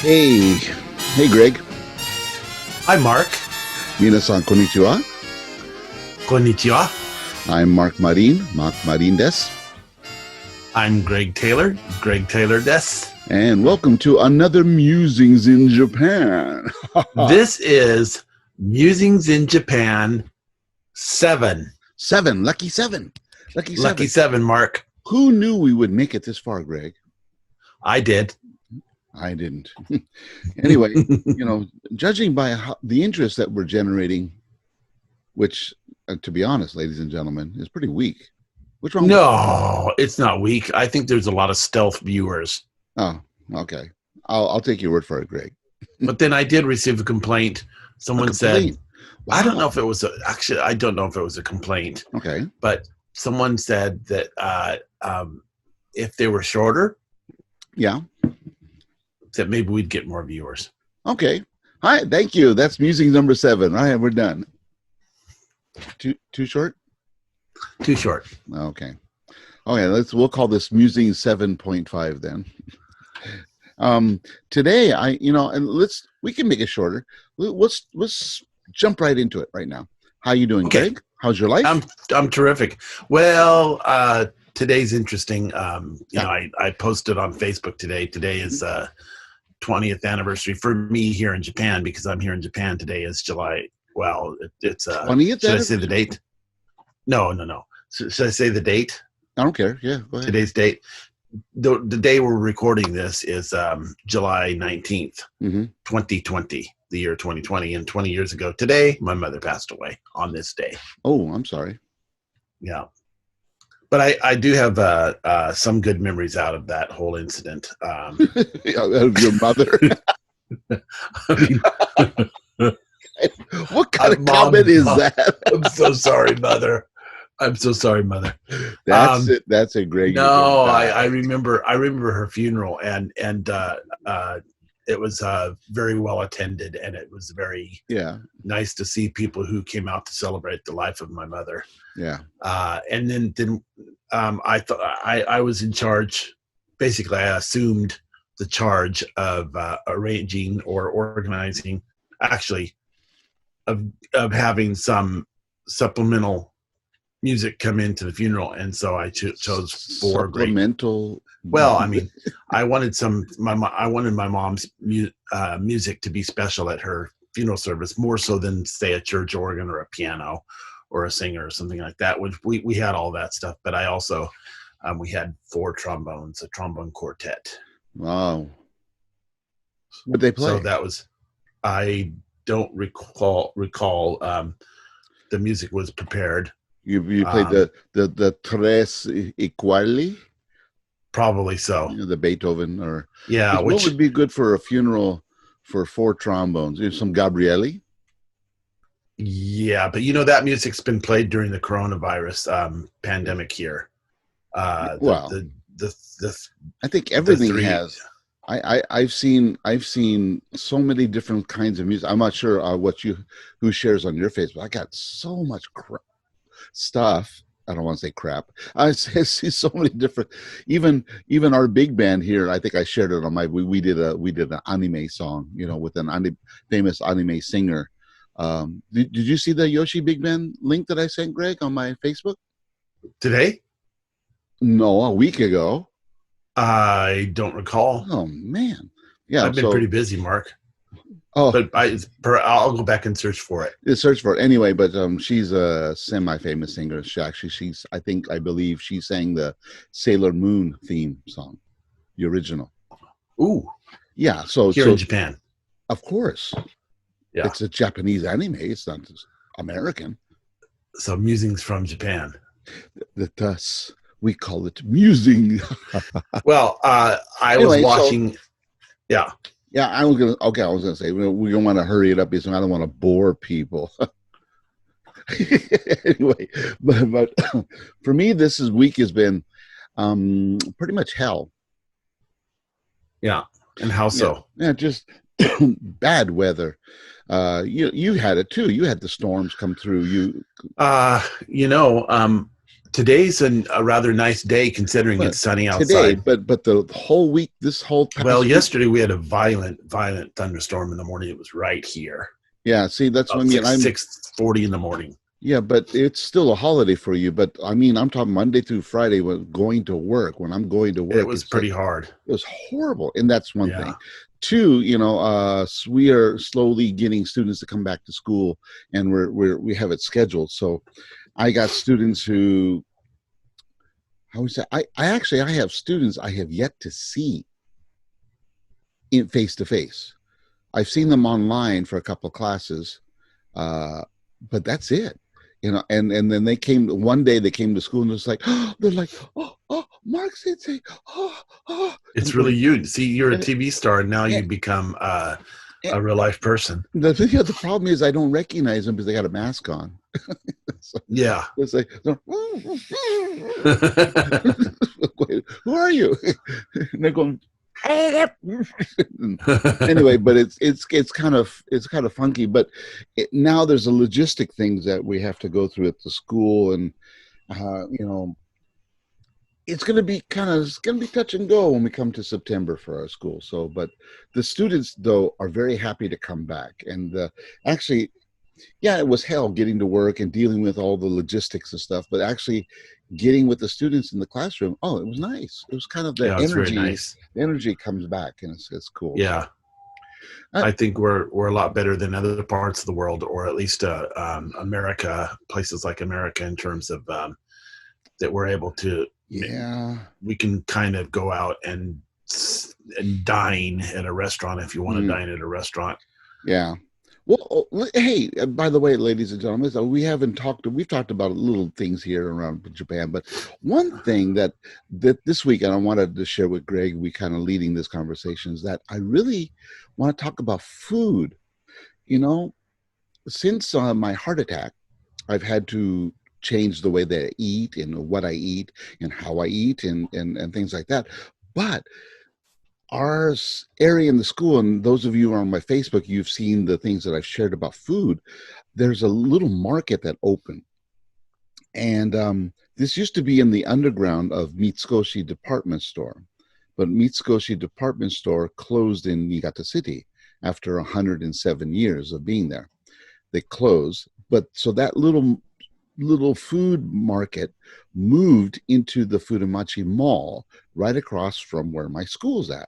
Hey, hey, Greg. Hi, Mark. Minasan konnichiwa. Konnichiwa. I'm Mark Marin des, I'm Greg Taylor. Greg Taylor des. and welcome to another Musings in Japan. This is Musings in Japan 7. Lucky seven. Lucky 7, Mark. Who knew we would make it this far, Greg? I did. I didn't. Anyway, judging by the interest that we're generating, which, to be honest, ladies and gentlemen, is pretty weak. What's wrong? No, it's not weak. I think there's a lot of stealth viewers. Oh, okay. I'll take your word for it, Greg. But then I did receive a complaint. Someone said, wow. I don't know if it was I don't know if it was a complaint. Okay. But someone said that if they were shorter, yeah, that maybe we'd get more viewers. Okay. Hi, thank you. That's Musings number 7. All right, we're done. Too short? Too short. Okay. We'll call this Musings 7.5 then. Today we can make it shorter. Let's jump right into it right now. How you doing, Okay. Greg? How's your life? I'm terrific. Well, today's interesting. I posted on Facebook today. Today is 20th anniversary for me here in Japan, because I'm here in Japan. Today is July. Well, it's 20th. Should I say the date? No. Should I say the date? I don't care. Yeah, go ahead. Today's date. The day we're recording this is July 19th, 2020, the year 2020. And 20 years ago today, my mother passed away on this day. Oh, I'm sorry. Yeah. But I do have some good memories out of that whole incident. Of your mother? What kind of comment is that? I'm so sorry, Mother. That's it. That's a great. No, I remember her funeral, and it was very well attended, and it was very nice to see people who came out to celebrate the life of my mother. Yeah. And then I thought I was in charge. Basically, I assumed the charge of arranging or organizing, actually, of having some supplemental music come into the funeral, and so I chose 4 supplemental. Well, I mean, I wanted I wanted my mom's music to be special at her funeral service, more so than, say, a church organ or a piano or a singer or something like that. Which we had all that stuff, but I also we had 4 trombones, a trombone quartet. Wow. What they play? So that was, I don't recall. The music was prepared. You played the Tres Equali? Probably so. The Beethoven, or what would be good for a funeral for 4 trombones? Some Gabrielli. Yeah, but that music's been played during the coronavirus pandemic here. I think everything has. I've seen so many different kinds of music. I'm not sure who shares on your Facebook. I got so much stuff. I don't want to say crap. I see so many different. Even our big band here. I think I shared it on my. We did an anime song, with an famous anime singer. Did you see the Yoshi Big Band link that I sent, Greg, on my Facebook today? No, a week ago. I don't recall. Oh man, yeah, I've been pretty busy, Mark. Oh, but I'll go back and search for it. Search for it anyway. But she's a semi-famous singer. I believe she sang the Sailor Moon theme song, the original. Ooh, yeah. So in Japan, of course. Yeah, it's a Japanese anime. It's not American. So Musings from Japan. Thus, we call it musing. Well, I was watching. Yeah. Yeah, I was gonna say we don't want to hurry it up because I don't want to bore people. Anyway, but for me, this week has been pretty much hell. Yeah, and how so? Yeah, just bad weather. You had it too. You had the storms come through. Today's a rather nice day considering But it's sunny today, outside. but the whole week, this whole Well, past week, yesterday we had a violent thunderstorm in the morning. It was right here yeah. See, that's what I about mean. 6:40 in the morning. Yeah, but it's still a holiday for you. But I mean, I'm talking Monday through Friday when going to work. When I'm going to It work, was it's like pretty hard. it was horrible, and that's one thing. Yeah. Two, we are slowly getting students to come back to school, and we have it scheduled. So I got students who, how would say, I have students I have yet to see in face to face. I've seen them online for a couple of classes, uh, but that's it. And then they came one day. They came to school and it's like, they're like, Mark Sensei, It's I'm really going, you. See, you're a and, TV star, and now and, you become and a real life person. the problem is I don't recognize them because they got a mask on. So Yeah. it's like, who are you? And they're going, anyway, but it's kind of funky. But now there's a logistic things that we have to go through at the school, and uh, you know, it's going to be touch and go when we come to September for our school. So, but the students though are very happy to come back, and actually, yeah, it was hell getting to work and dealing with all the logistics and stuff, but actually getting with the students in the classroom, oh, it was nice. It was kind of Yeah, it's very nice. the energy comes back, and it's cool. So Yeah. I, I think we're a lot better than other parts of the world, or at least America, places like America, in terms of that we're able to. yeah. We can kind of go out and dine at a restaurant if you want to Mm, dine at a restaurant. yeah. Well, hey, by the way, ladies and gentlemen, so we've talked about little things here around Japan, but one thing that this week, and I wanted to share with Greg, we kind of leading this conversation, is that I really want to talk about food. You know, since my heart attack, I've had to change the way that I eat and what I eat and how I eat and things like that. But our area in the school, and those of you who are on my Facebook, you've seen the things that I've shared about food. There's a little market that opened, and this used to be in the underground of Mitsukoshi Department Store, but Mitsukoshi Department Store closed in Niigata City after 107 years of being there. They closed, but so that little food market moved into the Fudamachi Mall right across from where my school's at.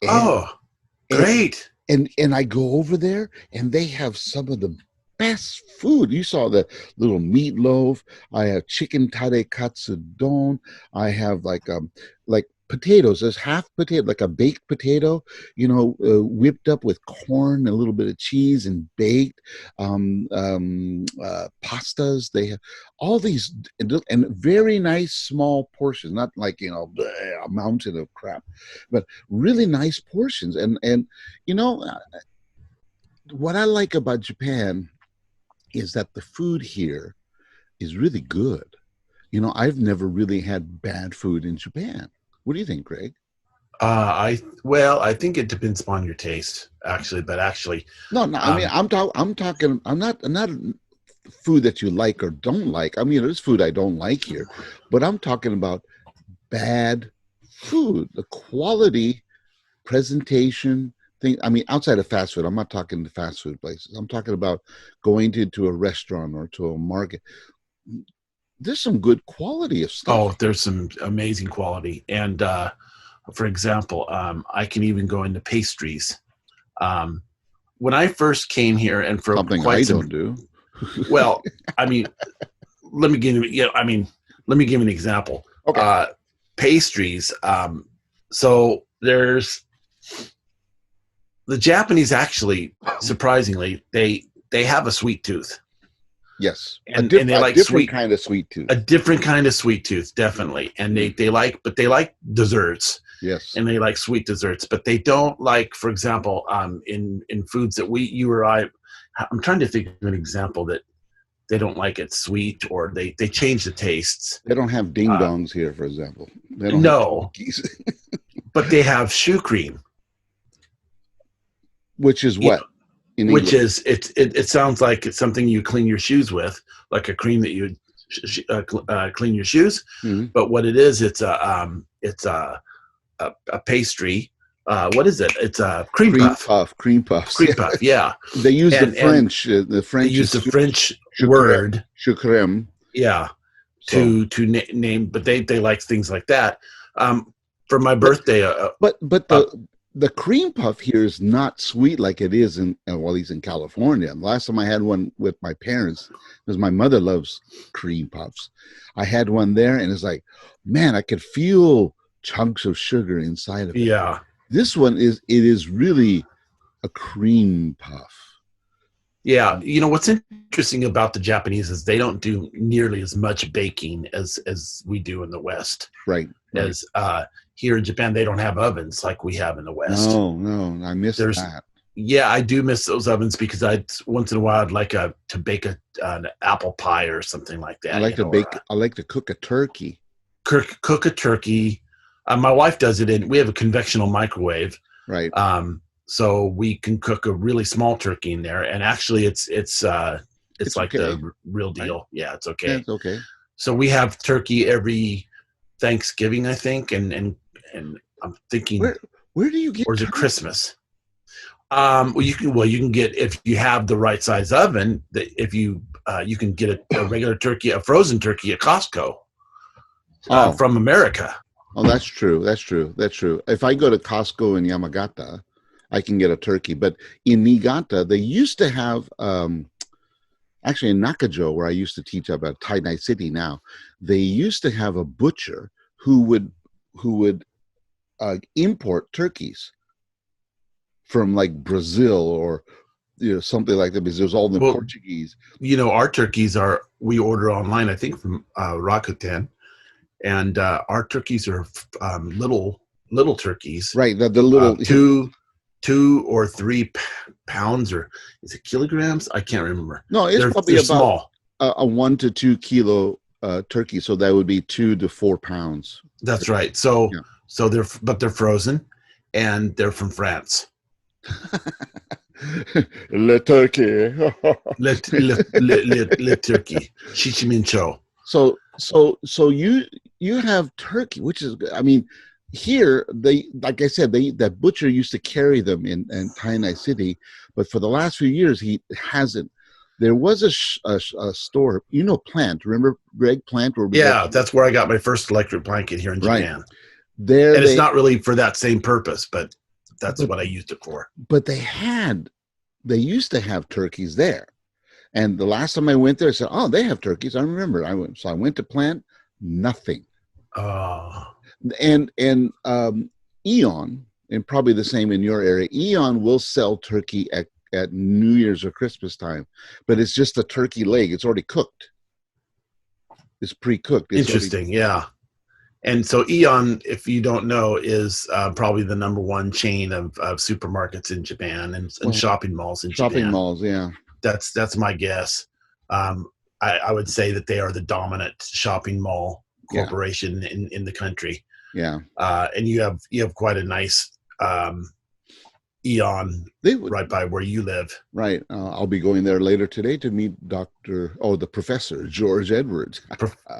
And Oh, and great! and I go over there and they have some of the best food. You saw the little meatloaf. I have chicken tare katsudon. I have like potatoes. There's half potato, like a baked potato, whipped up with corn, a little bit of cheese, and baked. Pastas. They have all these and very nice small portions, not like a mountain of crap, but really nice portions. And you know what I like about Japan is that the food here is really good. I've never really had bad food in Japan. What do you think, Greg? I think it depends upon your taste, actually. But actually, No, no. I mean, um, I'm talking. I'm not food that you like or don't like. I mean, there's food I don't like here, but I'm talking about bad food, the quality, presentation thing. I mean, outside of fast food, I'm not talking to fast food places. I'm talking about going to a restaurant or to a market. There's some good quality of stuff. there's some amazing quality, and for example, I can even go into pastries. Um, when I first came here, and for Something quite I some, don't do. well, I mean, let me give you, let me give you an example. Okay. Pastries. So there's the Japanese, actually, surprisingly, they have a sweet tooth, Yes, and they a like different sweet, kind of sweet tooth. a different kind of sweet tooth, definitely. And they like desserts, Yes, and they like sweet desserts, but they don't like, for example, in foods that you or I'm trying to think of an example that they don't like it sweet, or they change the tastes. they don't have ding Uh, dongs here, for example. They don't have no, Twinkies, but they have shoe cream. which is You what in Which English. is it sounds like it's something you clean your shoes with, like a cream that you clean your shoes. Mhm. But what it is, it's a pastry. What is it? It's a cream puff. Cream puffs. Cream Yeah. puff, yeah. They use the And French. The they French use is the French sucrem, word, sucrem. yeah, So, name, but they like things like that. For my but birthday, but uh, the cream puff here is not sweet like it is in well, at least in California. And last time I had one with my parents, because my mother loves cream puffs, I had one there, and it's like, man, I could feel chunks of sugar inside of it. yeah, This one is really a cream puff. yeah. What's interesting about the Japanese is they don't do nearly as much baking as we do in the West. Right, right. As here in Japan, they don't have ovens like we have in the West. No, no, I missed There's that. Yeah, I do miss those ovens because I once in a while I'd like to bake an apple pie or something like I that. like to bake. I like to cook a turkey. Cook a turkey. My wife does it in. We have a convectional microwave, Right. so we can cook a really small turkey in there. And actually, it's It's like okay. the real deal. Right. Yeah, it's Yeah, okay. it's okay. So we have turkey every Thanksgiving, I think, and I'm thinking, Where do you or get is it turkey? Christmas? You can get, if you have the right size oven. If you can get a regular turkey, a frozen turkey at Costco Oh, from America. oh, that's true. That's true. That's true. If I go to Costco in Yamagata, I can get a turkey. But in Niigata, they used to have, actually in Nakajo, where I used to teach about Tainai City now, they used to have a butcher who would import turkeys from like Brazil or something like that because there's all the Well, Portuguese. our turkeys we order online, I think from Rakuten, and our turkeys are little turkeys, Right, the little 2 or 3 pounds, or is it kilograms? I can't remember. no, it's probably They're about small. a 1 to 2 kilo turkey, so that would be 2 to 4 pounds. That's right. So Yeah. they're frozen, and they're from France. Le turkey. Le turkey. Chichimincho. So you have turkey, which is, I mean, here they, like I said, that butcher used to carry them in Tainai City, but for the last few years he hasn't. There was a store, Plant. Remember Greg Plant, where we go? Yeah, that's where I got my first electric blanket here in Right Japan. there, And it's not really for that same purpose, but that's what I used it for. but they used to have turkeys there. And the last time I went there, I said, "Oh, they have turkeys." I remember I went to Plant, nothing. Oh, And Eon, and probably the same in your area. Eon will sell turkey at New Year's or Christmas time, but it's just a turkey leg. It's already cooked. It's pre-cooked. interesting. Yeah. And so Eon, if you don't know, is probably the number one chain of supermarkets in Japan and Well, shopping malls in shopping Japan. malls. Yeah, That's my guess. I would say that they are the dominant shopping mall yeah, corporation in the country. yeah. And you have quite a nice Eon They would, right by where you live. right. I'll be going there later today to meet the professor George Edwards.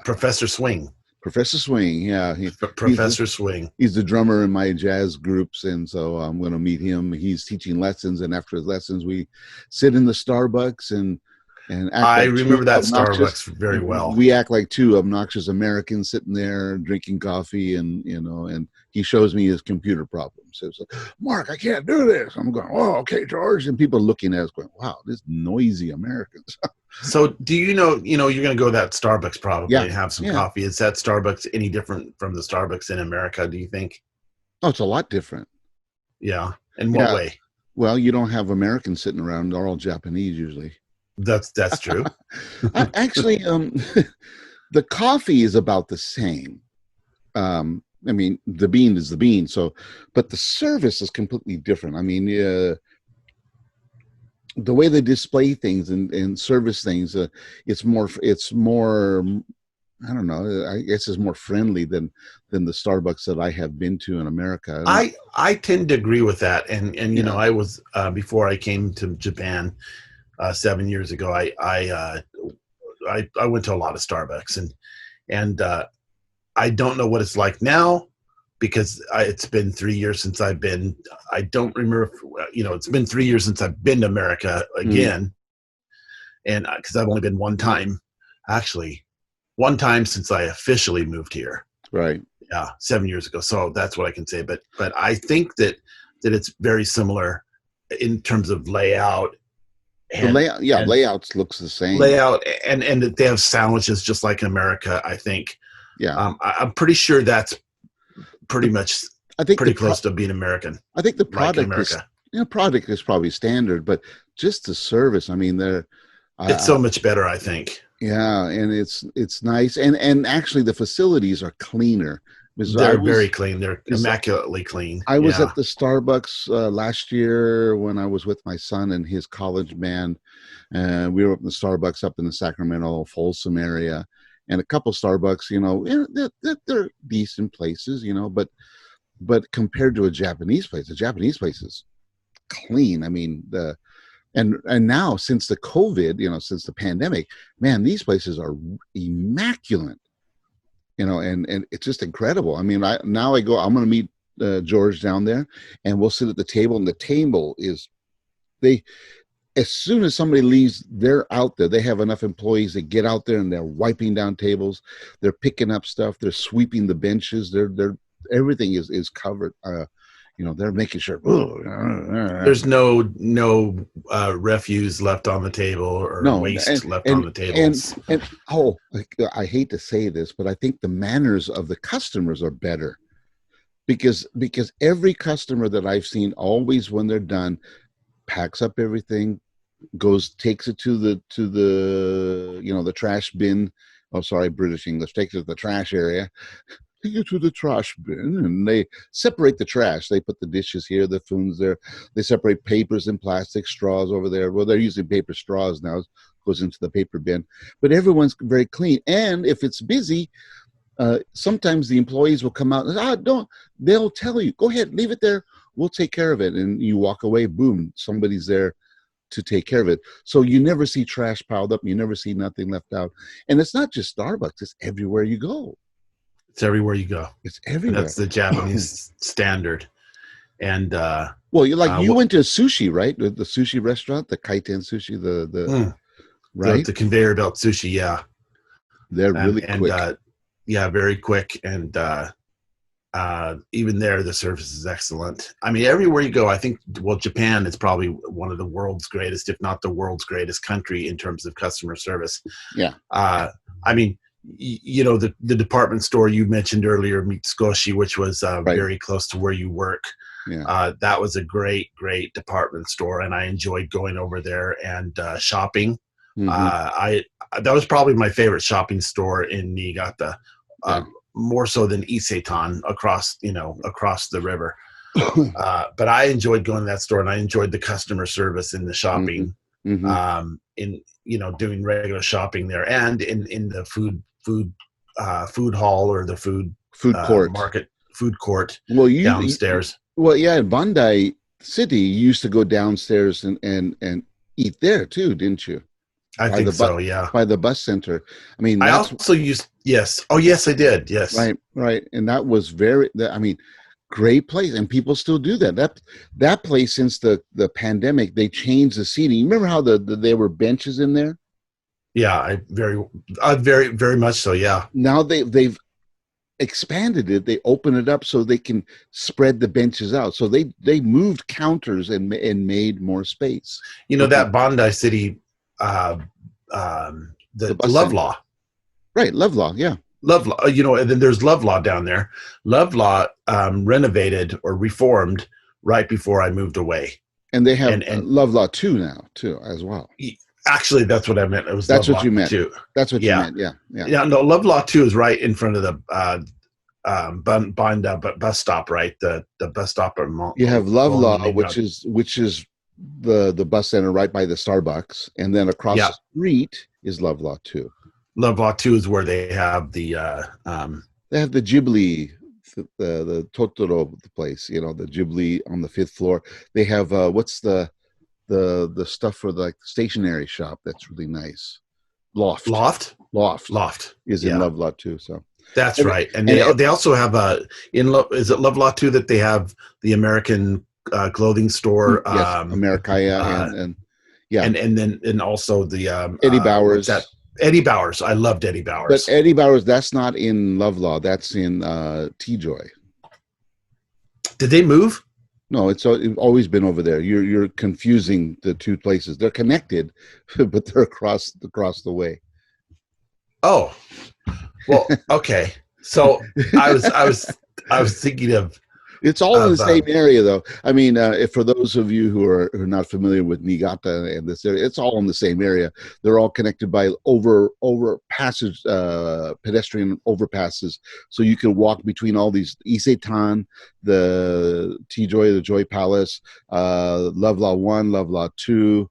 Professor Swing. Professor Swing, yeah, Professor Swing. he's the drummer in my jazz groups, and so I'm going to meet him. He's teaching lessons, and after his lessons, we sit in the Starbucks and act I like two remember that obnoxious. Starbucks very well. We act like two obnoxious Americans sitting there drinking coffee, and and he shows me his computer problems. Says, "Mark, I can't do this." I'm going, "Oh, okay, George," and people are looking at us going, "Wow, this noisy Americans." So do you're going to go to that Starbucks probably Yeah, and have some yeah. coffee. Is that Starbucks any different from the Starbucks in America, do you think? Oh, it's a lot different. Yeah. In what Yeah. way? Well, you don't have Americans sitting around; they're all Japanese usually. That's true. Actually, the coffee is about the same. I mean, the bean is the bean. So, but the service is completely different. I mean, the way they display things and service things, it's more. I don't know. I guess it's more friendly than the Starbucks that I have been to in America. I tend to agree with that. And Yeah. I was before I came to Japan 7 years ago, I I went to a lot of Starbucks, and I don't know what it's like now because it's been 3 years since I've been. I don't remember if, it's been 3 years since I've been to America Mm, again, and because I've only been one time, actually, one time since I officially moved here. right. Yeah, 7 years ago. So that's what I can say. But I think that it's very similar in terms of layout The and layout, yeah, and layouts looks the same. layout and they have sandwiches just like in America. I think Yeah. I'm pretty sure that's pretty The, much I think pretty close to being American, I think the like in product is, America. product is probably standard, but just the service. I mean, It's I, so much better, I think. yeah, and it's nice, and actually the facilities are cleaner because They're very clean. They're because immaculately clean. I was Yeah. at the Starbucks last year when I was with my son and his college band, and we were up in the Starbucks up in the Sacramento Folsom area, and a couple Starbucks, they're decent places, but compared to a Japanese place is clean. I mean, and now since the COVID, since the pandemic, man, these places are immaculate. And it's just incredible. I mean, I go. I'm going to meet George down there, and we'll sit at the table. And the table is they. As soon as somebody leaves, they're out there. They have enough employees that get out there and they're wiping down tables. They're picking up stuff. They're sweeping the benches. They're everything is covered. They're making sure. There's no refuse left on the table or No, waste left on the tables. and oh, I hate to say this, but I think the manners of the customers are better because every customer that I've seen always when they're done packs up everything, takes it to the trash bin. Oh, sorry, British English. Takes it to the trash area, take it to the trash bin, and they separate the trash. They put the dishes here, the spoons there. They separate papers and plastic straws over there. Well, they're using paper straws now. It goes into the paper bin, but everyone's very clean. And if it's busy, sometimes the employees will come out and don't. They'll tell you, go ahead, leave it there. We'll take care of it. And you walk away. Boom, somebody's there to take care of it. So you never see trash piled up. You never see nothing left out. And it's not just Starbucks. It's everywhere you go. It's everywhere you go, It's and everywhere. that's the Japanese standard. And Well, you what went to sushi, right? The sushi restaurant, the Kaiten Sushi, the right. the conveyor belt sushi, yeah, They're really and quick. yeah, very quick, and even there, the service is excellent. I mean, everywhere you go, I think, well, Japan is probably one of the world's greatest, if not the world's greatest country in terms of customer service. Yeah, I mean, the department store you mentioned earlier, Mitsukoshi, which was right. very close to where you work. Yeah. That was a great department store, and I enjoyed going over there and shopping. Hmm. I That was probably my favorite shopping store in Niigata, Yeah. more so than Isetan across the river. But I enjoyed going to that store, and I enjoyed the customer service in the Hmm. shopping, Hmm. in doing regular shopping there, and in the food hall or the food Food court. market food court Well, downstairs. well, yeah, in Bandai City, you used to go downstairs and eat there too, didn't you? I By think the bus so. Yeah. by the bus center. I mean, I that's also used yes. Oh yes, I did. Yes. right, right, and that was I mean, great place, and people still do that. That place since the pandemic, they changed the seating. You remember how there were benches in there? Yeah. Very much so. Yeah. Now they've expanded it. They open it up so they can spread the benches out. So they moved counters and made more space for That people. Bondi City, The the bus center, Lovelow. right? Lovelock, yeah. Lovelow, and then there's Lovelow down there. Lovelow renovated or reformed right before I moved away. And they have And Lovelock 2 now too as well. actually, that's what I meant. It was That's what Lovelow you meant. too. That's what you Yeah, meant. Yeah, yeah. yeah. No, Lovelow 2 is right in front of the bus stop, right? The bus stop at You have Lovelock, Golden. which is the bus center right by the Starbucks, and then across Yeah, the street is Lovelock 2. Lovelow 2 is where they have the They have the Ghibli, the Totoro place, the Ghibli on the fifth floor. They have what's the stuff for the, like, stationery shop that's really nice. Loft. Loft. Loft Loft. is in Yeah, Lovelock too. So that's and, right. And and they also have a is it Lovelock too that they have the American clothing store. yes, Americaya Uh, and yeah, and then and also the Eddie what's that? Bowers. Eddie Bowers. I loved Eddie But Bowers. Eddie Bowers, that's not in Lovelock. That's in T Joy. Did they move? No, it's always been over there. You're confusing the two places. They're connected, but they're across the way. Oh, well, okay. So I was thinking It's all in the of same area, though. I mean, if for those of you who are not familiar with Niigata and this area, it's all in the same area. They're all connected by overpasses, pedestrian overpasses, so you can walk between all these Isetan, the T Joy, the Joy Palace, Lovelock 1, Lovelock 2,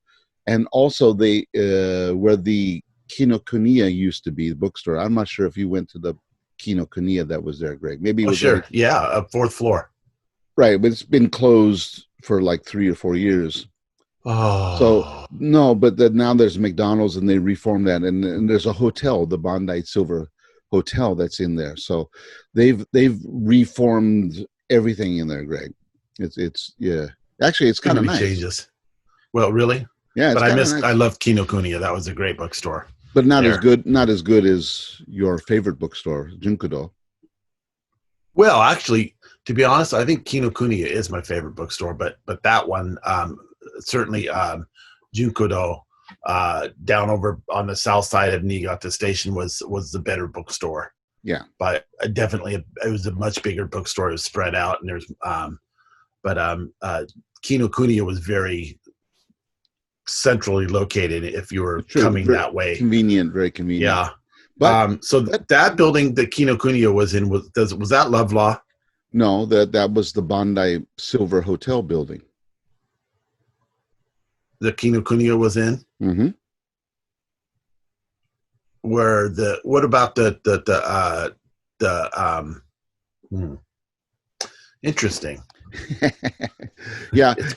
and also they where the Kinokuniya used to be, the bookstore. I'm not sure if you went to the Kinokuniya that was there, Greg. Maybe it oh was right. sure, yeah, a fourth floor. Right, but it's been closed for like 3 or 4 years. So Oh, no, but now there's McDonald's and they reformed that, and there's a hotel, the Bondi Silver Hotel, that's in there. So they've reformed everything in there, Greg. It's yeah. Actually, it's too kind of many nice. changes. Well, really? Yeah, it's But kind of I nice, loved Kinokuniya. That was a great bookstore but not as there. good. Not as good as your favorite bookstore, Junkudo. Well, actually, to be honest, I think Kinokuniya is my favorite bookstore, but that one certainly Junkodo down over on the south side of Niigata Station was the better bookstore. Yeah, But definitely it was a much bigger bookstore. It was spread out, and there's but Kinokuniya was very centrally located if you were true. coming Very that way. convenient, very convenient. Yeah. But So but that building that Kinokuniya was in was that Lovelock? no, that was the Bondi Silver Hotel building. The Kinokuniya was in? Hmm. Where the what about the hmm, interesting. Yeah, It's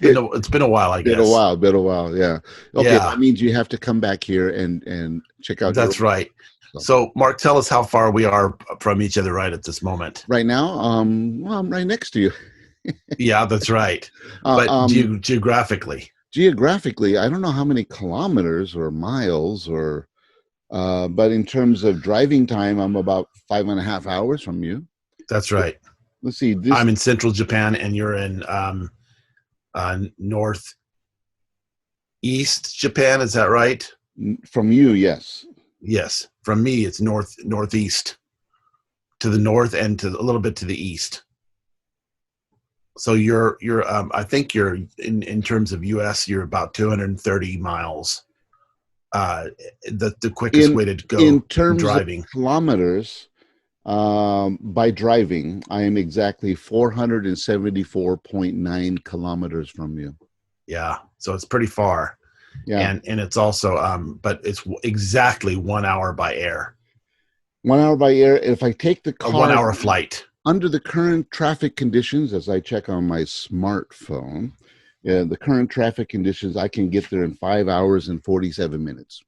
been a while, I been a guess. while, been a while. Yeah. Okay, that Yeah, means you have to come back here and check out your that's right. stuff. So Mark, tell us how far we are from each other right at this moment. Right now, well, I'm right next to you. Yeah, that's right. Uh, But um, geographically, geographically, I don't know how many kilometers or miles or, but in terms of driving time, I'm about 5.5 hours from you. that's right. Let's see this I'm in central Japan and you're in northeast Japan, is that right? from you. Yes. Yes. From me it's northeast to the north and to a little bit to the east. So you're I think you're in terms of US you're about 230 miles. The quickest In way to in go terms of driving. kilometers, by driving, I am exactly 474.9 kilometers from you. Yeah. So it's pretty far. Yeah, And it's also but it's exactly 1 hour by air. 1 hour by air. If I take the A one car hour flight. under the current traffic conditions, as I check on my smartphone, the current traffic conditions, I can get there in 5 hours and 47 minutes.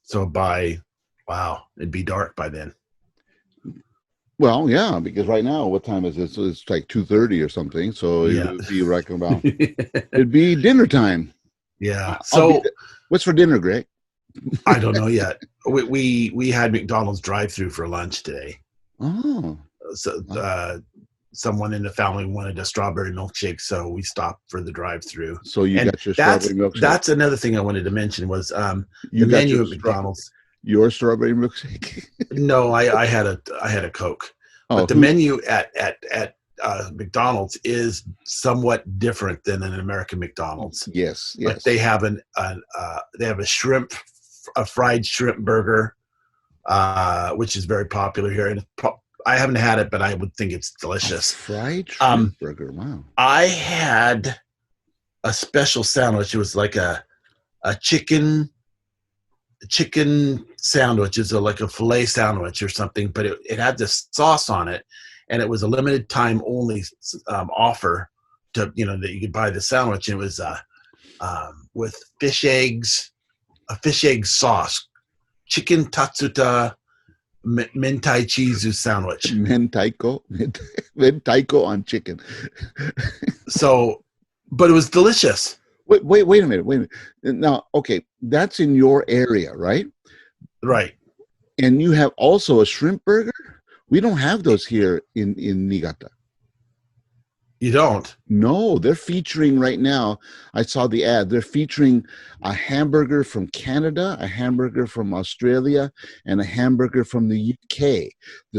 So wow, it'd be dark by then. Well, yeah, because right now, what time is it? So it's like 2:30 or something. So it Yeah. would be right about. It'd be dinner time. Yeah. I'll be. So What's for dinner, Greg? I don't know yet. We had McDonald's drive-through for lunch today. Oh, So someone in the family wanted a strawberry milkshake, so we stopped for the drive-through. so you And got your strawberry milkshake. that's another thing I wanted to mention was You the got menu at McDonald's. your strawberry milkshake. No, I had a Coke, Oh, but the who? menu at McDonald's is somewhat different than an American McDonald's. Yes, Like yes. they have they have a fried shrimp burger, which is very popular here, and I haven't had it, but I would think it's delicious. Fried shrimp Um, burger. Wow. I had a special sandwich. It was like a chicken sandwich. It's like a filet sandwich or something, but it had this sauce on it, and it was a limited time only offer to that you could buy the sandwich. And it was with fish eggs, a fish egg sauce chicken tatsuta mentai chizu sandwich. Mentaiko on chicken. So, but it was delicious. Wait a minute. Now, okay, that's in your area, right? Right. And you have also a shrimp burger. We don't have those here in Niigata. You don't. No, they're featuring right now. I saw the ad. They're featuring a hamburger from Canada, a hamburger from Australia, and a hamburger from the UK.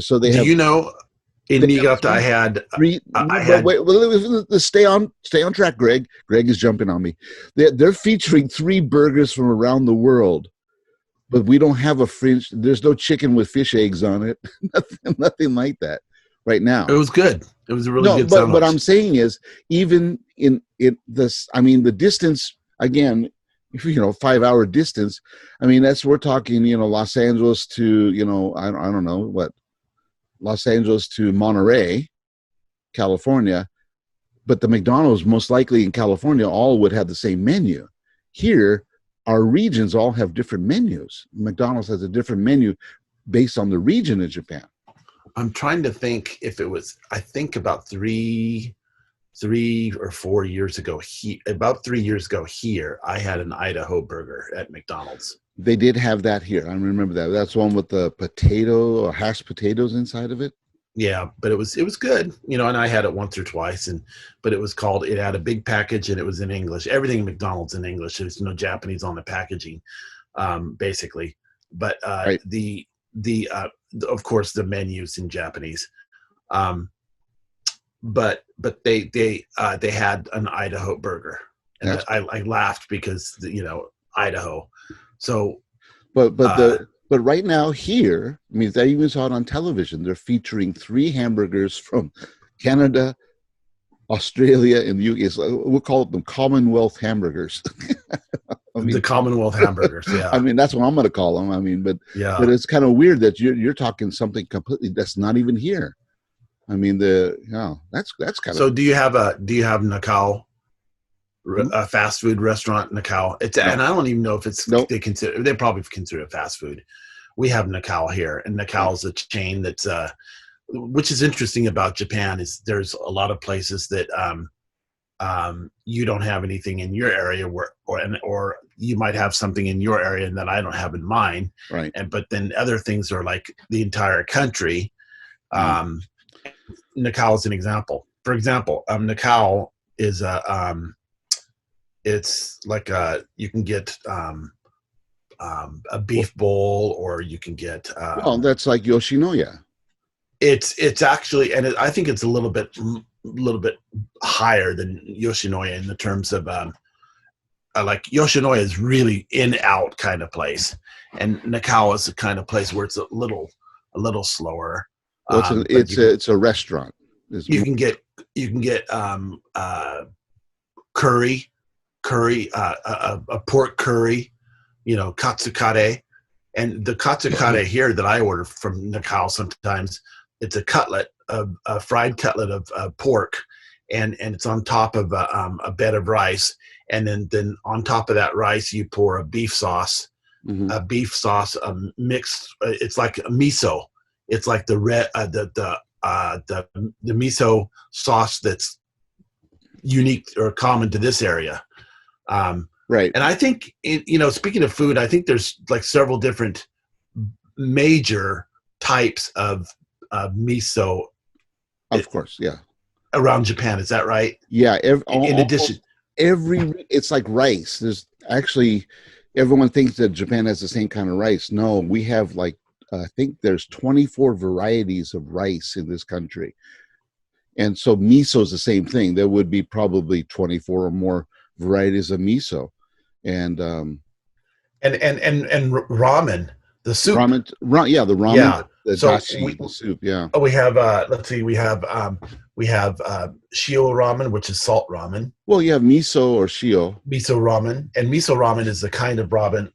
So Do you know in they have Niigata three. I No, but had wait, let's stay on track, Greg. Greg is jumping on me. They're featuring 3 burgers from around the world, but we don't have a French. There's no chicken with fish eggs on it. Nothing like that right it now. was good. It was a really No, good but what I'm sandwich. saying is, even in this, I mean, the distance again, 5-hour distance. I mean, that's we're talking, Los Angeles to, I don't know what, Los Angeles to Monterey, California. But the McDonald's most likely in California all would have the same menu. Here, our regions all have different menus. McDonald's has a different menu based on the region in Japan. I'm trying to think if it was. I think about 3 or 4 years ago. About 3 years ago here, I had an Idaho burger at McDonald's. They did have that here. I remember that. That's one with the potato or hashed potatoes inside of it. Yeah, but it was good, and I had it once or twice, but it had a big package and it was in English. Everything in McDonald's in English. There's no Japanese on the packaging, basically. But Right. the of course the menus in Japanese. Um, but they had an Idaho burger, and That's I laughed because Idaho. So but right now here, I mean, I even saw it on television. They're featuring 3 hamburgers from Canada, Australia, and the UK. So we'll call them Commonwealth hamburgers. I the mean, Commonwealth hamburgers, I yeah, mean that's what I'm going to call them. I mean, but yeah. it's kind of weird that you're talking something completely that's not even here. I mean, that's kind of So do you have Nakao, hmm? a fast food restaurant, Nakao? No, And I don't even know if no. they probably consider it fast food. We have Nakao here, and Yeah. Nakao is a chain that's which is interesting about Japan is there's a lot of places that you don't have anything in your area or you might have something in your area and that I don't have in mine, Right. but then other things are like the entire country. Yeah. Um, Nakao is an example. For example, Nakao is it's like you can get a Well, beef bowl, or you can get that's like Yoshinoya. it's actually, and I think it's a little bit higher than Yoshinoya in the terms of like Yoshinoya is really in out kind of place, and Nakao is the kind of place where it's a little slower. Well, But it's a restaurant. It's you more, can get you can get curry, a pork curry, katsukare. And the katsukare here that I order from Nakao sometimes, it's a fried cutlet of pork, and it's on top of a bed of rice. And then on top of that rice, you pour a beef sauce, mhm. mixed. It's like a miso. It's like the red, the miso sauce that's unique or common to this area. Um, Right. and I think, speaking of food, I think there's like several different major types of miso Of course. Yeah. around Japan. Is that right? Yeah. In addition, Almost it's like rice. There's actually, everyone thinks that Japan has the same kind of rice. No, we have like, I think there's 24 varieties of rice in this country. And so miso is the same thing. There would be probably 24 or more varieties of miso. And and ramen, the soup. yeah, the ramen, Yeah. the So dashi, the soup. Yeah. we have let's see, we have shio ramen, which is salt ramen, Well, you have miso or shio, miso ramen, and miso ramen is the kind of ramen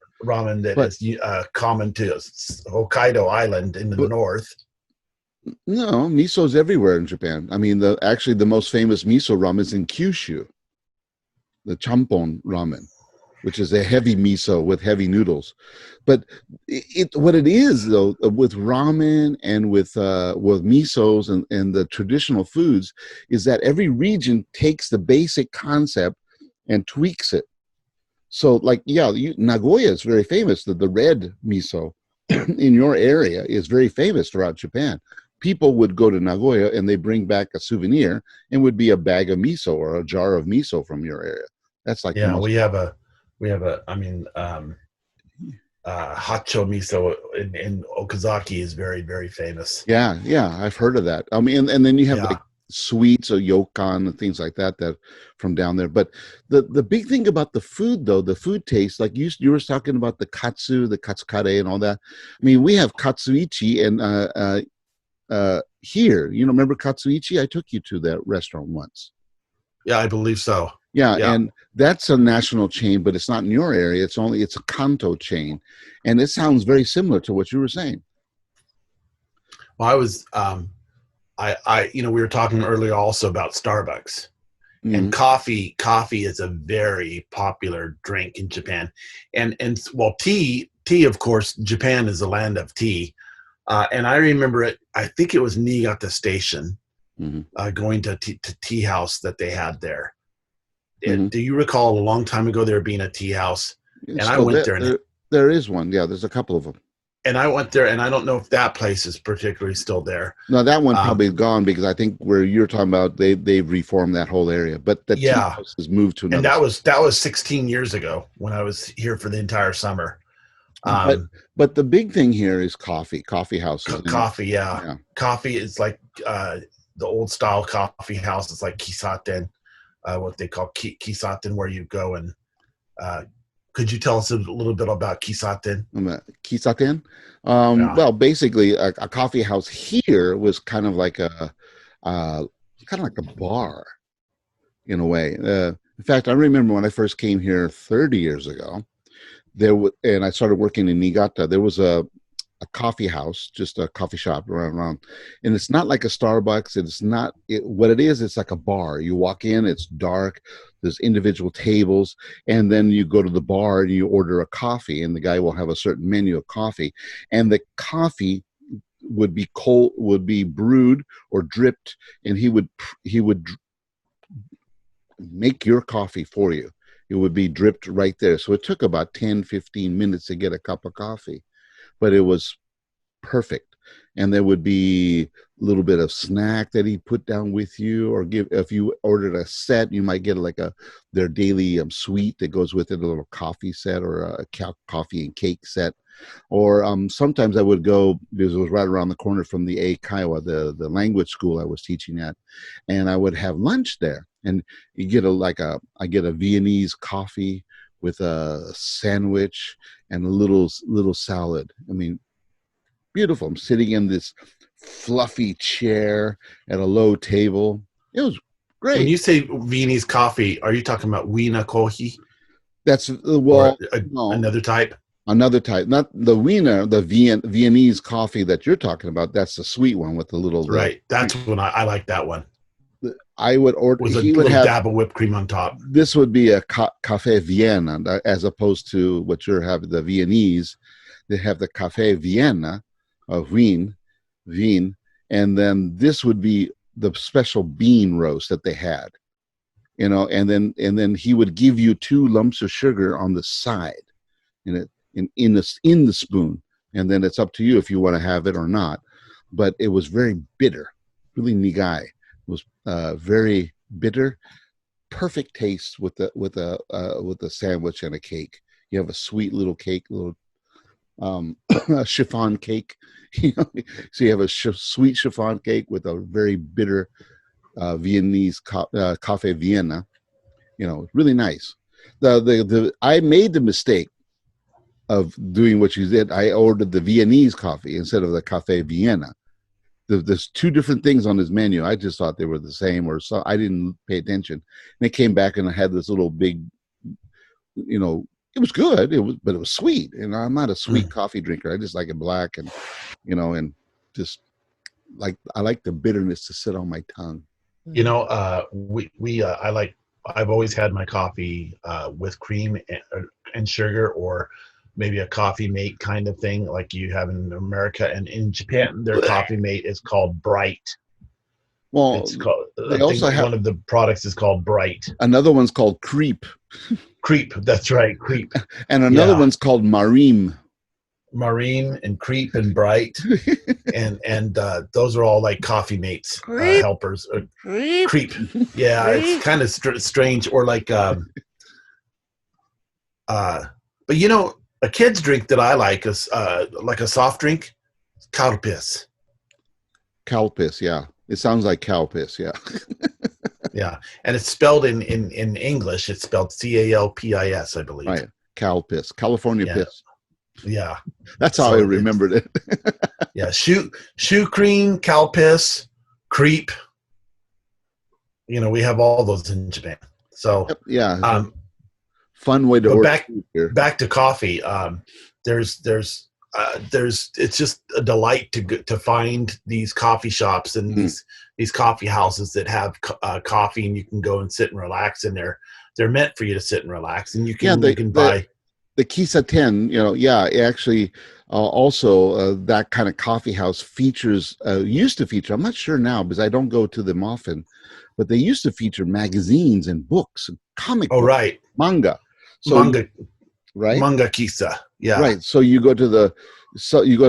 that but is common to Hokkaido Island in the but north. no, miso's everywhere in Japan. I mean, the most famous miso ramen is in Kyushu, the champon ramen. which is a heavy miso with heavy noodles. But what it is though with ramen and with misos and the traditional foods is that every region takes the basic concept and tweaks it. So like Nagoya is very famous. The red miso in your area is very famous throughout Japan. People would go to Nagoya and they bring back a souvenir and would be a bag of miso or a jar of miso from your area. That's like the Yeah, most. I mean, hacho miso in Okazaki is very, very famous. Yeah, yeah, I've heard of that. I mean, and then you have Yeah. like sweets or yokan and things like that from down there. But the big thing about the food though, the food taste, like you were talking about the katsu, the katsukare, and all that. I mean, we have katsuichi and here. Remember katsuichi? I took you to that restaurant once. Yeah, I believe so. Yeah, Yeah. and that's a national chain, but it's not in your area. It's a Kanto chain, and it sounds very similar to what you were saying. Well, I was, we were talking earlier also about Starbucks and Mm-hmm. coffee. Coffee is a very popular drink in Japan, and well, tea, of course, Japan is a land of tea. And I remember it. I think it was Niigata Station, Mm-hmm. going to tea house that they had there. Mm-hmm. Do you recall a long time ago there being a tea house? It's And I still went there. there There is one. Yeah, there's a couple of them. and I went there, and I don't know if that place is particularly still there. No, that one Um, probably is gone because I think where you're talking about, they've reformed that whole area. But the tea yeah, house has moved to and another. that was 16 years ago when I was here for the entire summer. But Um, but the big thing here is coffee houses, and Coffee, yeah, yeah. coffee is like the old style coffee house. It's like kisaten, what they call kisaten, where you go and uh, could you tell us a little bit about kisaten? Kisaten. Yeah, Well, basically, a coffee house here was uh, kind of like a bar in a way. In fact, I remember when I first came here 30 years ago. And I started working in Niigata. There was a coffee house, just a coffee shop around, and it's not like a Starbucks. It's not what it is. It's like a bar. You walk in, it's dark. There's individual tables, and then you go to the bar and you order a coffee, and the guy will have a certain menu of coffee, and the coffee would be cold, would be brewed or dripped, and he would make your coffee for you. It would be dripped right there. So it took about 10-15 minutes to get a cup of coffee, but it was perfect. And there would be a little bit of snack that he put down with you, or give if you ordered a set, you might get like their daily sweet that goes with it, a little coffee set or a coffee and cake set. Or sometimes I would go because it was right around the corner from the Kiowa, the language school I was teaching at, and I would have lunch there. And you get I get a Viennese coffee with a sandwich and a little salad. I mean, beautiful. I'm sitting in this fluffy chair at a low table. It was when great. you say Viennese coffee, are you talking about Wiener Kohi That's or well, no, another type? another type, not the Wiener, the Viennese coffee that you're talking about. That's the sweet one with the little the. Right, that's when I like that one. I would order. Was a He would little have dab of whipped cream on top. this would be a cafe Vienna as opposed to what you're having the Viennese. They have the cafe Vienna of Wien, and then this would be the special bean roast that they had. And then he would give you two lumps of sugar on the side, in it in the spoon, and then it's up to you if you want to have it or not. But it was very bitter, really nigai. It was very bitter, perfect taste with a sandwich and a cake. You have a sweet little cake, little a chiffon cake. So you have a sweet chiffon cake with a very bitter Viennese cafe Vienna. Really nice. The I made the mistake of doing what you did. I ordered the Viennese coffee instead of the cafe Vienna. There's two different things on his menu. I just thought they were the same, or so I didn't pay attention. And it came back and I had this little big, you know, it was good. But it was sweet. And I'm not a sweet Mm. coffee drinker. I just like it black, and just I like the bitterness to sit on my tongue. We I like I've always had my coffee with cream and sugar, or maybe a coffee mate kind of thing, like you have in America. And in Japan, their coffee mate is called Bright. Well, It's called. they I think also have one of the products is called Bright. another one's called Creep, Creep. That's right. Creep. and another Yeah. one's called Marim. Marine and Creep and Bright, and those are all like coffee mates, Creep, helpers. creep, Creep. Yeah, it's creep. kind of strange, or like uh, but a kid's drink that I like a soft drink, cow piss. Cow piss, yeah. It sounds like cow piss, yeah. Yeah, and it's spelled in English. It's spelled CALPIS, I believe. Right. Cow piss. California Yeah, piss. yeah. That's how I So remembered it. yeah, shoe cream, cow piss, creep. We have all those in Japan. So, Yep, yeah. um, Fun way to but order food here. back to coffee. There's it's just a delight to find these coffee shops and Mm. these coffee houses that have coffee, and you can go and sit and relax, and they're meant for you to sit and relax, and Yeah, you can buy. the Kisa 10, yeah, actually also that kind of coffee house features, used to feature, I'm not sure now because I don't go to them often, but they used to feature magazines and books, comic Oh, books, right, manga. So, manga right? manga kisa. Yeah, Right. So you go to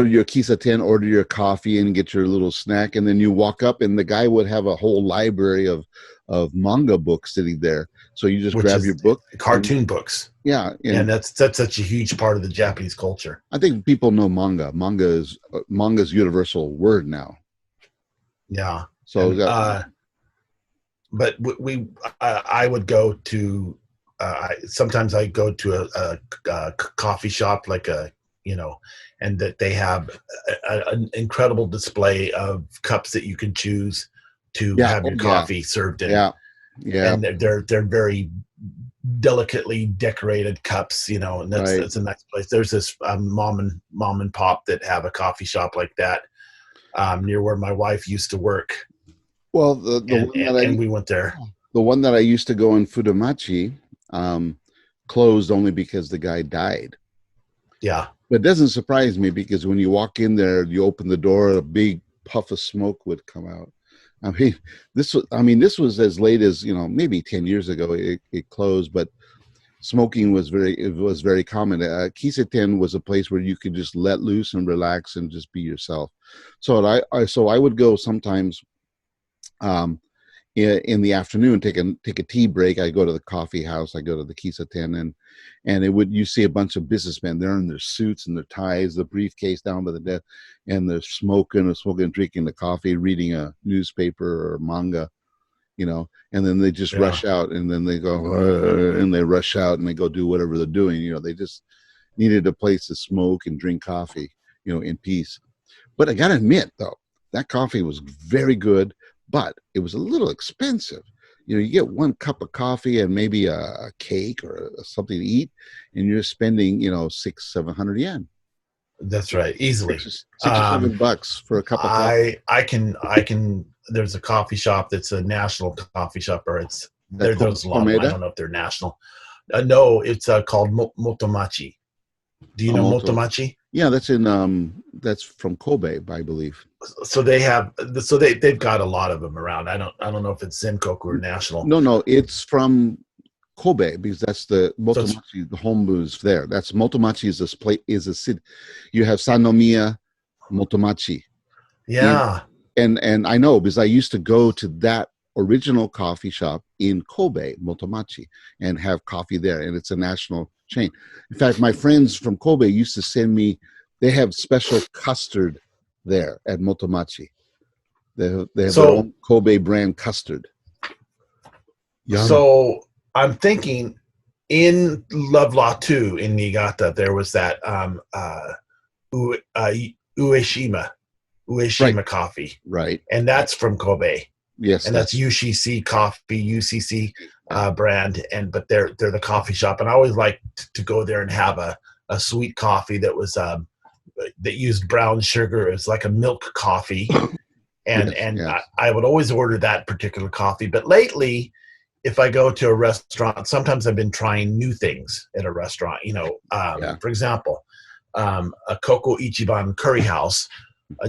your Kisa 10, order your coffee and get your little snack, and then you walk up and the guy would have a whole library of manga books sitting there. So you just which grab your is book and cartoon books. yeah, And and that's such a huge part of the Japanese culture. I think people know manga. Manga's universal word now. Yeah, So and that but I would go to sometimes I go to a coffee shop, like and that they have an incredible display of cups that you can choose to yeah, have oh your yeah, coffee served in, yeah, yeah, and they're very delicately decorated cups, and right. that's a nice place. There's this mom and pop that have a coffee shop like that, near where my wife used to work, Well, and we went there. the one that I used to go in Fudamachi um, closed only because the guy died. Yeah, But it doesn't surprise me because when you walk in there, you open the door, a big puff of smoke would come out. This was as late as, maybe 10 years ago it closed, but smoking was very common. Kiseten was a place where you could just let loose and relax and just be yourself. So I would go sometimes um, in the afternoon, take a tea break. I go to the coffee house. I go to the Kisa 10, and you see a bunch of businessmen. They're in their suits and their ties, the briefcase down by the desk, and they're smoking, drinking the coffee, reading a newspaper or manga, and then they just yeah. rush out, and then they go and they rush out and they go do whatever they're doing. They just needed a place to smoke and drink coffee, in peace. But I gotta admit, though, that coffee was very good, but it was a little expensive. You get one cup of coffee and maybe a cake or something to eat, and you're spending, 600-700 yen, That's right, easily. six or $7 for a cup of coffee. I can. There's a coffee shop that's a national coffee shop, or there's a lot of them. I Komeda, don't know if they're national. No, it's called Motomachi. Do you know Amoto. Motomachi? Yeah, that's from Kobe, I believe. So they've got a lot of them around. I don't know if it's Zenkoku or national. No, it's from Kobe because that's the So it's Motomachi, the home booze there. That's Motomachi is a city. You have Sanomiya Motomachi. In yeah, and I know because I used to go to that original coffee shop in Kobe, Motomachi, and have coffee there, and it's a national chain. In fact, my friends from Kobe used to send me. They have special custard there at Motomachi. They have their so own Kobe brand custard. Yum. so I'm thinking in Lovelock 2 in Niigata there was that Ueshima Right, coffee, right. and that's from Kobe, Yes, and that's UCC coffee, UCC yeah. brand, but they're the coffee shop, and I always like to go there and have a sweet coffee that was that used brown sugar. It's like a milk coffee, and Yes, yes. I would always order that particular coffee. But lately, if I go to a restaurant, sometimes I've been trying new things at a restaurant. Yeah, For example, a Coco Ichiban curry house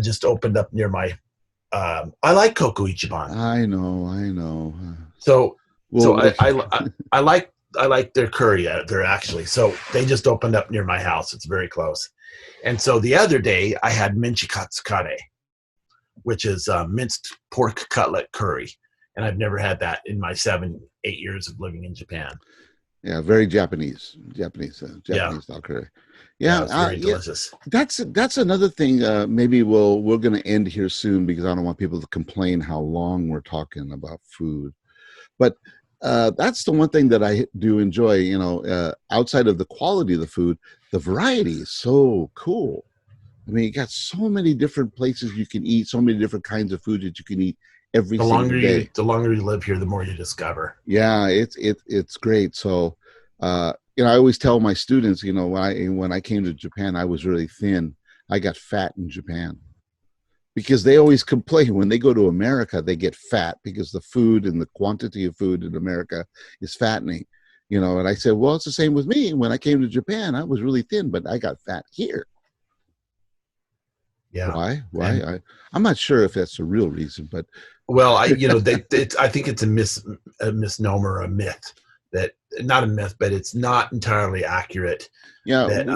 just opened up near my. I like Coco Ichiban, I know. so Well, I like their curry there actually. So they just opened up near my house. It's very close. And so the other day I had minchikatsukare, which is minced pork cutlet curry, and I've never had that in my 8 years of living in Japan. yeah, very Yeah, Japanese style curry. yeah, Yeah, it's very yeah. delicious. That's another thing. Maybe we're going to end here soon because I don't want people to complain how long we're talking about food. But that's the one thing that I do enjoy. Outside of the quality of the food, the variety is so cool. I mean, you got so many different places you can eat, so many different kinds of food that you can eat every single day. The longer you live here, the more you discover. Yeah, it's great. So, I always tell my students, when I came to Japan, I was really thin. I got fat in Japan because they always complain when they go to America, they get fat because the food and the quantity of food in America is fattening. And I said, well, it's the same with me. When I came to Japan, I was really thin, but I got fat here. Yeah, Why? Why? and I'm not sure if that's the real reason, but well, I think it's a misnomer, a myth that not a myth, but it's not entirely accurate yeah, that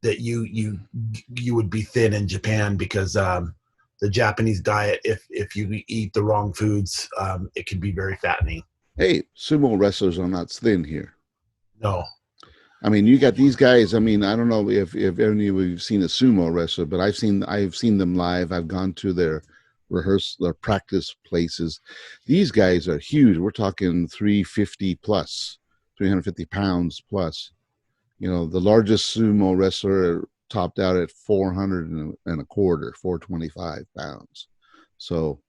that you would be thin in Japan because the Japanese diet, if you eat the wrong foods, it can be very fattening. hey, sumo wrestlers are not thin here. No, I mean, you got these guys. I mean, I don't know if any of you have seen a sumo wrestler, but I've seen them live. I've gone to their their practice places. These guys are huge. We're talking 350 plus, 350 pounds plus. The largest sumo wrestler topped out at 400 and a quarter, 425 pounds. So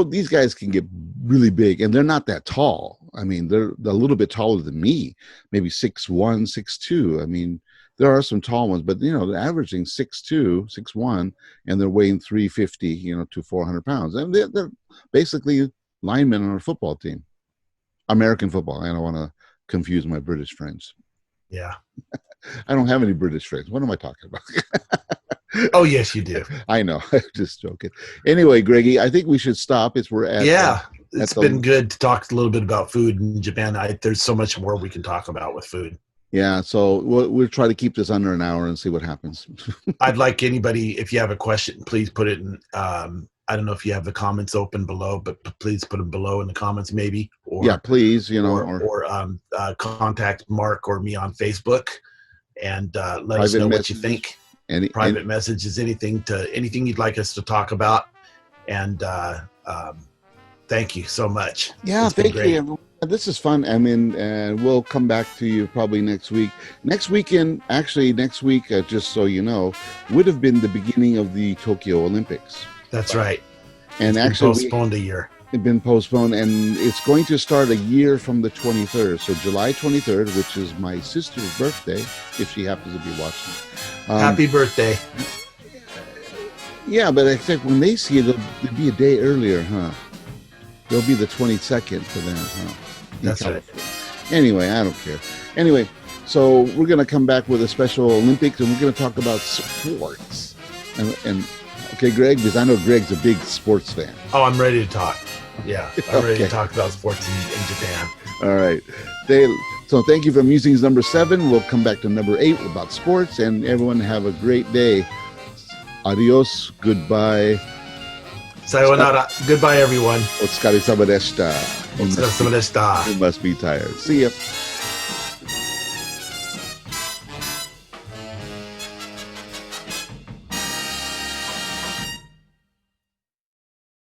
these guys can get really big, and they're not that tall. I mean, they're a little bit taller than me, maybe 6'1", 6'2". I mean, there are some tall ones, but they're averaging 6'2", 6'1", and they're weighing 350, to 400 pounds. And they're basically linemen on a football team, American football. I don't want to confuse my British friends. yeah. I don't have any British friends. What am I talking about? Oh yes, you do. I know. I'm just joking. Anyway, Greggy, I think we should stop. We're Yeah, at it's been the good to talk a little bit about food in Japan. There's so much more we can talk about with food. yeah. So we'll try to keep this under an hour and see what happens. I'd like anybody, if you have a question, please put it in. I don't know if you have the comments open below, but please put them below in the comments, maybe. Yeah, please. Contact Mark or me on Facebook and let us Private know what you messages. think. Any Private messages, anything you'd like us to talk about. And thank you so much. Yeah, It's been thank great. you, everyone. This is fun. I mean, we'll come back to you probably next week. Next weekend, actually, next week, just so you know, would have been the beginning of the Tokyo Olympics. That's right. And It's actually, postponed a year. It's been postponed, and it's going to start a year from the 23rd. So July 23rd, which is my sister's birthday, if she happens to be watching. Happy birthday. Yeah, but except when they see it, it'll be a day earlier, huh? It'll be the 22nd for them, huh? That's right. Anyway, I don't care. Anyway, so we're going to come back with a special Olympics, and we're going to talk about sports. And okay, Greg, because I know Greg's a big sports fan. Oh, I'm ready to talk. Yeah, I'm ready Okay. to talk about sports in Japan. All right. So thank you for Musings number 7. We'll come back to number 8 about sports, and everyone have a great day. Adios. Goodbye. Sayonara. Goodbye, everyone. Otsukaresama deshita. Otsukaresama deshita. You must be tired. See ya.